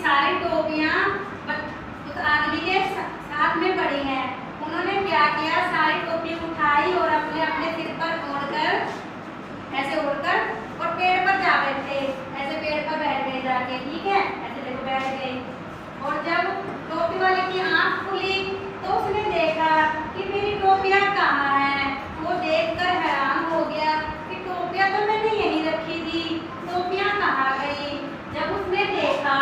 सारी टोपियां उस आदमी के साथ में पड़ी हैं। उन्होंने क्या किया, सारी टोपी उठाई और अपने अपने सिर पर ओढ़कर ऐसे ओढ़कर और पेड़ पर जा बैठे, ऐसे पेड़ पर बैठ गए जाके, ठीक है, ऐसे देखो बैठ गए। और जब टोपी वाले की आंख खुली तो उसने देखा कि मेरी टोपियां कहाँ हैं। वो देखकर हैरान हो गया कि टोपियां तो मैंने यहीं रखी थी, टोपियां कहाँ गई। जब उसने देखा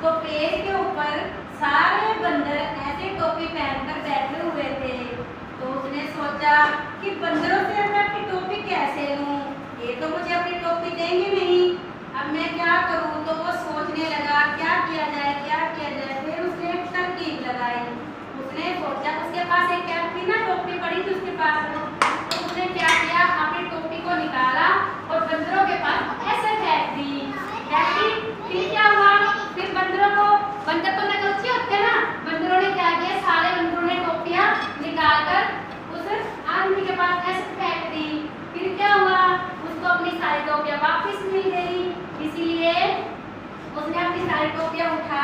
तो पेड़ के ऊपर सारे बंदर ऐसे टोपी पहनकर बैठे हुए थे। तो उसने सोचा कि बंदरों से मैं अपनी टोपी कैसे लूं, ये तो मुझे अपनी टोपी देंगे नहीं, अब मैं क्या करूं। तो वो सोचने लगा क्या किया जाए, क्या किया जाए। फिर उसने एक तरकीब लगाई। उसने सोचा, उसके पास एक कैप थी ना, टोपी पड़ी थी उसके पास, तो उसने क्या किया, अपनी टोपी को निकाला और बंदरों के पास ऐसे फेंक दी। फिर क्या हुआ, फिर बंदर तो नकलची होते हैं ना, बंदरों ने क्या किया, सारे बंदरों ने टोपियां निकालकर उस आदमी के पास ऐसे फेंक दी। फिर क्या हुआ, उसको अपनी सारी टोपियां वापस मिल गई। इसीलिए उसने अपनी सारी टोपियां उठाई